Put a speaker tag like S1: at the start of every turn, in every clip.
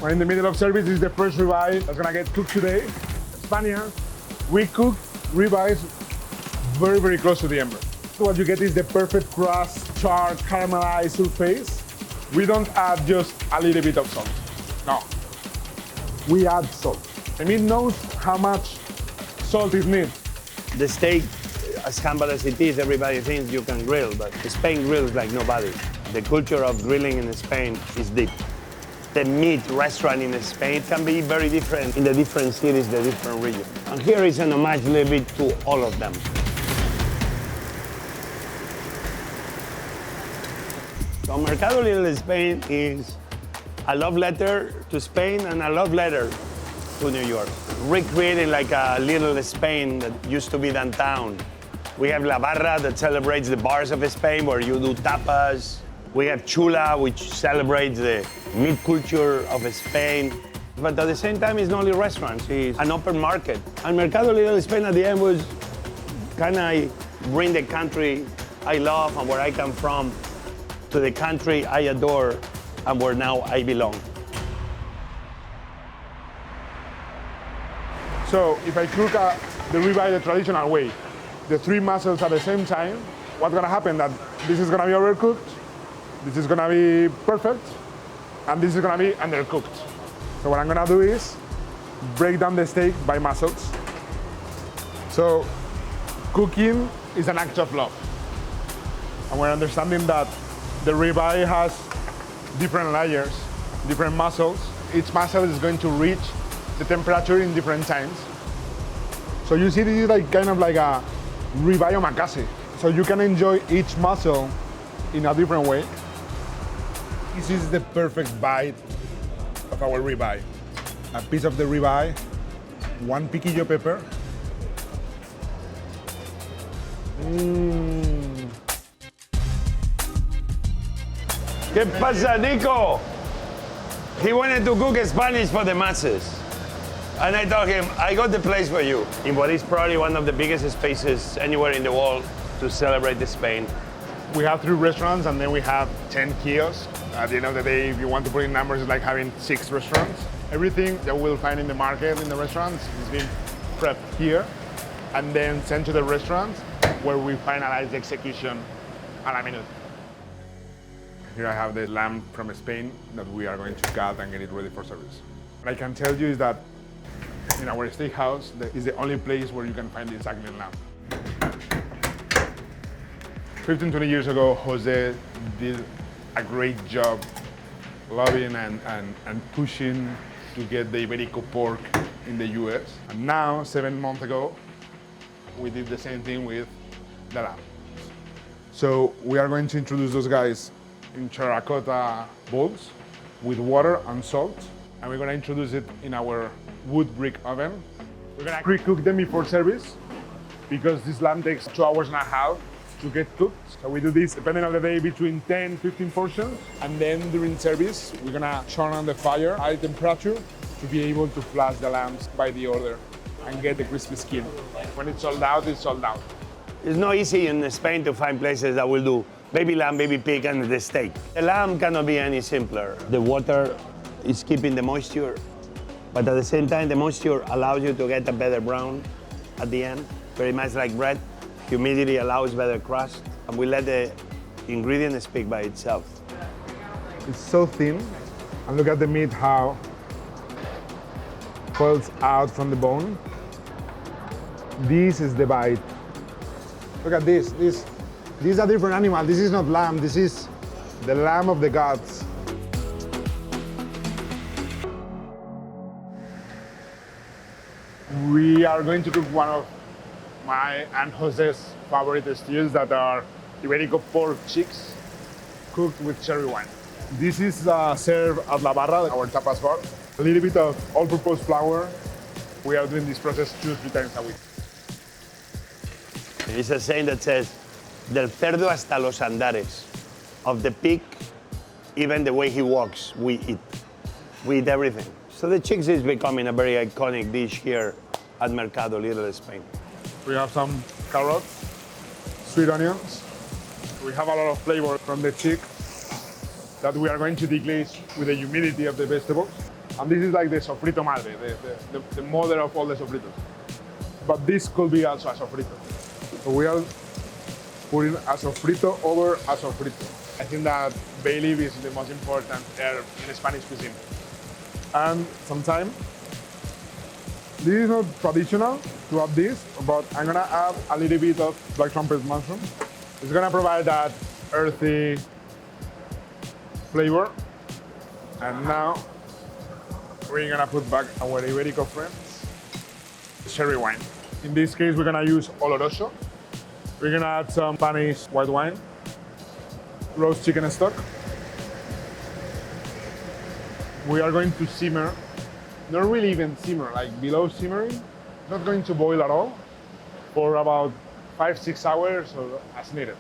S1: We're in the middle of service. This is the first ribeye that's gonna get cooked today. Spaniards, we cook ribeyes very, very close to the ember. So what you get is the perfect crust, charred, caramelized surface. We don't add just a little bit of salt. No, we add salt. The meat knows how much salt is needed.
S2: The steak, as humble as it is, everybody thinks you can grill, but Spain grills like nobody. The culture of grilling in Spain is deep. The meat restaurant in Spain can be very different in the different cities, the different regions. And here is an homage a little bit to all of them. So Mercado Little Spain is a love letter to Spain and a love letter to New York. Recreating like a little Spain that used to be downtown. We have La Barra that celebrates the bars of Spain where you do tapas. We have Chula, which celebrates the meat culture of Spain. But at the same time, it's not only restaurants, it's an open market. And Mercado Little Spain at the end was, can I bring the country I love and where I come from to the country I adore and where now I belong.
S1: So if I cook the ribeye the traditional way, the three muscles at the same time, what's gonna happen? That this is gonna be overcooked, this is gonna be perfect, and this is gonna be undercooked. So what I'm gonna do is break down the steak by muscles. So cooking is an act of love. And we're understanding that the ribeye has different layers, different muscles. Each muscle is going to reach the temperature in different times. So you see this is like kind of like a ribeye omakase. So you can enjoy each muscle in a different way. This is the perfect bite of our ribeye. A piece of the ribeye, one piquillo pepper.
S2: ¿Qué pasa, Nico? He wanted to cook Spanish for the masses. And I told him, I got the place for you. In what is probably one of the biggest spaces anywhere in the world to celebrate the Spain.
S1: We have 3 restaurants and then we have 10 kiosks. At the end of the day, if you want to put in numbers, it's like having 6 restaurants. Everything that we'll find in the market, in the restaurants, is being prepped here and then sent to the restaurants where we finalize the execution a la minute. Here I have the lamb from Spain that we are going to cut and get it ready for service. What I can tell you is that in our steakhouse, that is the only place where you can find the Suckling lamb. 15, 20 years ago, Jose did a great job lobbying and pushing to get the ibérico pork in the US. And now, 7 months ago, we did the same thing with the lamb. So we are going to introduce those guys in terracotta bowls with water and salt. And we're gonna introduce it in our wood brick oven. We're gonna pre-cook them before service because this lamb takes 2 hours and a half to get cooked. So we do this, depending on the day, between 10, 15 portions. And then during service, we're gonna turn on the fire, high temperature, to be able to flash the lambs by the order and get the crispy skin. When it's sold out, it's sold out.
S2: It's not easy in Spain to find places that will do baby lamb, baby pig, and the steak. The lamb cannot be any simpler. The water is keeping the moisture, but at the same time, the moisture allows you to get a better brown at the end, very much like bread. Humidity allows better crust, and we let the ingredient speak by itself.
S1: It's so thin, and look at the meat, how it falls out from the bone. This is the bite. Look at this. This is a different animal. This is not lamb. This is the lamb of the gods. We are going to cook one of my and Jose's favorite stews that are ibérico pork cheeks cooked with cherry wine. This is served at La Barra, our tapas bar. A little bit of all-purpose flour. We are doing this process 2-3 times a week.
S2: It's a saying that says, del cerdo hasta los andares. Of the pig, even the way he walks, we eat. We eat everything. So the chicks is becoming a very iconic dish here at Mercado Little Spain.
S1: We have some carrots, sweet onions. We have a lot of flavor from the chick that we are going to deglaze with the humidity of the vegetables. And this is like the sofrito madre, the mother of all the sofritos. But this could be also a sofrito. So we are putting a sofrito over a sofrito. I think that bay leaf is the most important herb in Spanish cuisine. And sometimes, this is not traditional to have this, but I'm gonna add a little bit of black trumpet mushroom. It's gonna provide that earthy flavor. And now, we're gonna put back our ibérico friends, sherry wine. In this case, we're gonna use oloroso. We're gonna add some Spanish white wine, roast chicken stock. We are going to simmer, not really even simmer, like below simmering, not going to boil at all, for about 5-6 hours or as needed.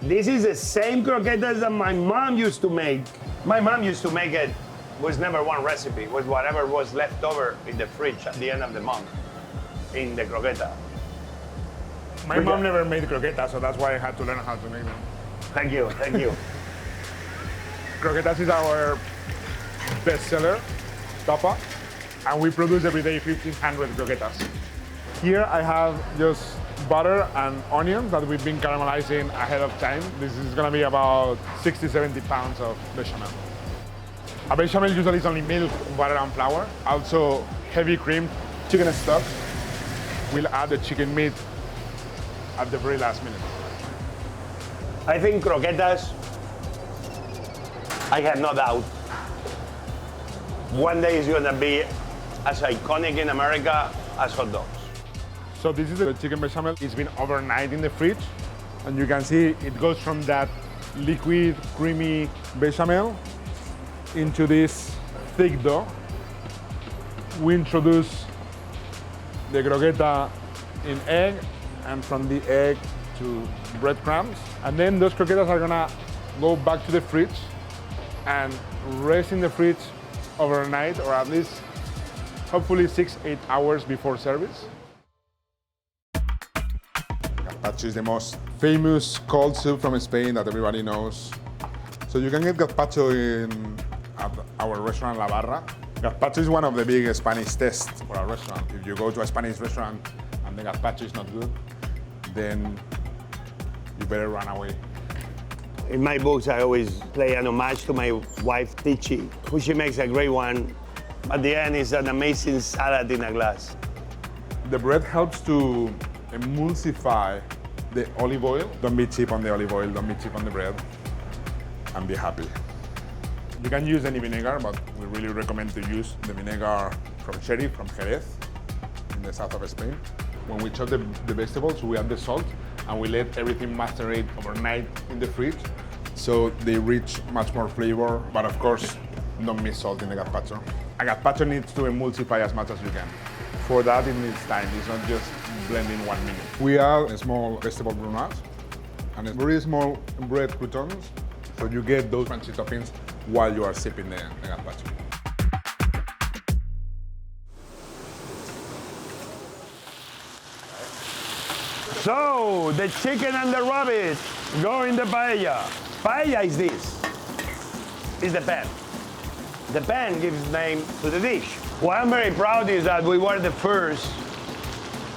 S2: This is the same croquetas that my mom used to make. My mom used to make it, was never one recipe, it was whatever was left over in the fridge at the end of the month in the croqueta.
S1: My mom never made croquetas, so that's why I had to learn how to make them.
S2: Thank you, thank you.
S1: Croquetas is our bestseller, tapa, and we produce every day 1,500 croquetas. Here I have just butter and onions that we've been caramelizing ahead of time. This is gonna be about 60-70 pounds of bechamel. A bechamel usually is only milk, butter, and flour. Also heavy cream, chicken stock. We'll add the chicken meat at the very last minute.
S2: I think croquetas, I have no doubt, one day is gonna be as iconic in America as hot dogs.
S1: So this is the chicken bechamel. It's been overnight in the fridge, and you can see it goes from that liquid, creamy bechamel into this thick dough. We introduce the croqueta in egg, and from the egg to breadcrumbs. And then those croquetas are gonna go back to the fridge and rest in the fridge overnight, or at least hopefully 6-8 hours before service. Gazpacho is the most famous cold soup from Spain that everybody knows. So you can get gazpacho at our restaurant La Barra. Gazpacho is one of the big Spanish tests for a restaurant. If you go to a Spanish restaurant and the gazpacho is not good, then you better run away.
S2: In my books, I always play an homage to my wife, Tichi, who she makes a great one. At the end, it's an amazing salad in a glass.
S1: The bread helps to emulsify the olive oil. Don't be cheap on the olive oil, don't be cheap on the bread, and be happy. You can use any vinegar, but we really recommend to use the vinegar from cherry, from Jerez, in the south of Spain. When we chop the vegetables, we add the salt, and we let everything macerate overnight in the fridge, so they reach much more flavor, but of course, don't miss salt in the gazpacho. A gazpacho needs to emulsify as much as you can. For that, it needs time. It's not just blending 1 minute. We add a small vegetable brunoise and a very small bread croutons, so you get those crunchy toppings while you are sipping the gazpacho.
S2: So, the chicken and the rabbit go in the paella. Paella is this. It's the pan. The pan gives name to the dish. What I'm very proud is that we were the first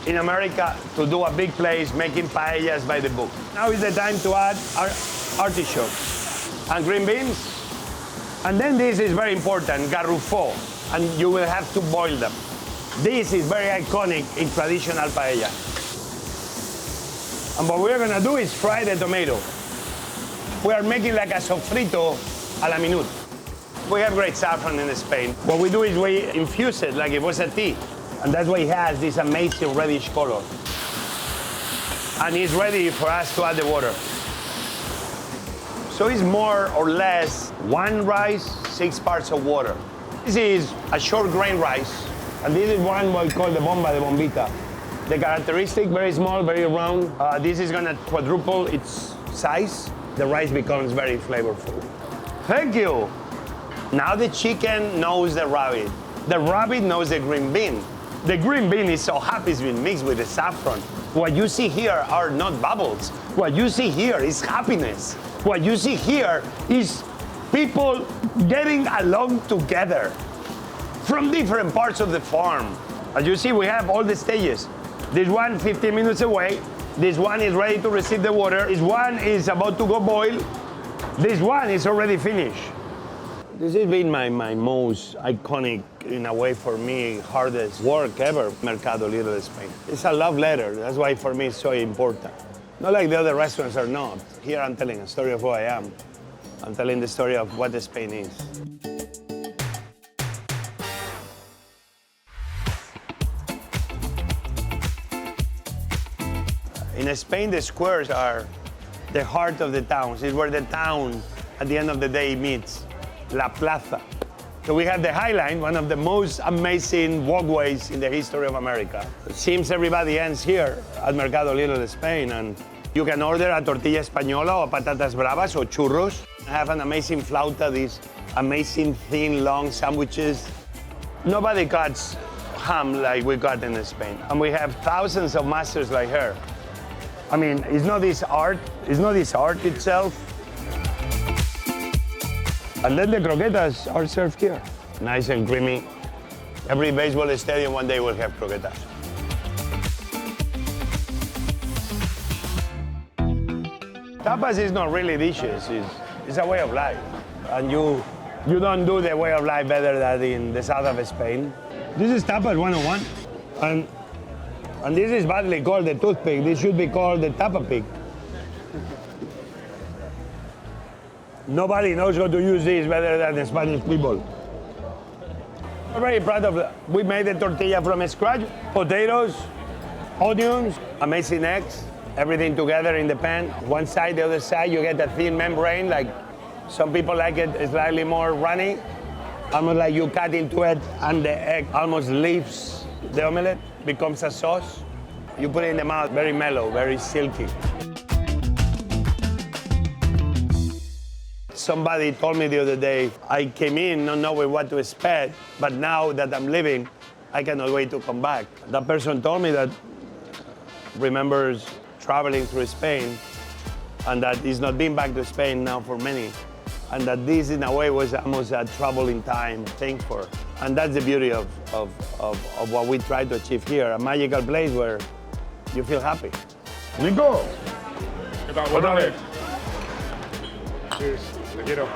S2: in America to do a big place making paellas by the book. Now is the time to add our artichokes and green beans. And then this is very important, garrufo, and you will have to boil them. This is very iconic in traditional paella. And what we're gonna do is fry the tomato. We are making like a sofrito a la minute. We have great saffron in Spain. What we do is we infuse it like it was a tea. And that's why it has this amazing reddish color. And it's ready for us to add the water. So it's more or less 1 rice, 6 parts of water. This is a short grain rice. And this is one we call the bomba de bombita. The characteristic, very small, very round. This is gonna quadruple its size. The rice becomes very flavorful. Thank you. Now the chicken knows the rabbit. The rabbit knows the green bean. The green bean is so happy it's been mixed with the saffron. What you see here are not bubbles. What you see here is happiness. What you see here is people getting along together from different parts of the farm. As you see, we have all the stages. This one 15 minutes away. This one is ready to receive the water. This one is about to go boil. This one is already finished. This has been my most iconic, in a way for me, hardest work ever, Mercado Little Spain. It's a love letter. That's why for me it's so important. Not like the other restaurants are not. Here I'm telling a story of who I am. I'm telling the story of what Spain is. In Spain, the squares are the heart of the towns. It's where the town, at the end of the day, meets. La Plaza. So we have the High Line, one of the most amazing walkways in the history of America. It seems everybody ends here at Mercado Little Spain, and you can order a tortilla española or patatas bravas or churros. I have an amazing flauta, these amazing thin, long sandwiches. Nobody cuts ham like we cut in Spain. And we have thousands of masters like her. I mean, it's not this art itself. And then the croquetas are served here. Nice and creamy. Every baseball stadium one day will have croquetas. Tapas is not really dishes, it's a way of life. And you don't do the way of life better than in the south of Spain. This is Tapas 101. And this is badly called the toothpick. This should be called the tapa pick. Nobody knows how to use this better than the Spanish people. We're very proud of that. We made the tortilla from scratch. Potatoes, onions, amazing eggs, everything together in the pan. One side, the other side, you get a thin membrane, like some people like it slightly more runny. Almost like you cut into it and the egg almost leaves the omelette, becomes a sauce. You put it in the mouth, very mellow, very silky. Somebody told me the other day, I came in not knowing what to expect, but now that I'm leaving, I cannot wait to come back. That person told me that remembers traveling through Spain and that he's not been back to Spain now for many, and that this in a way was almost a traveling time thing for. And that's the beauty of what we try to achieve here, a magical place where you feel happy.
S1: Nico, ¿qué tal? Buenas tardes. Cheers. Te quiero.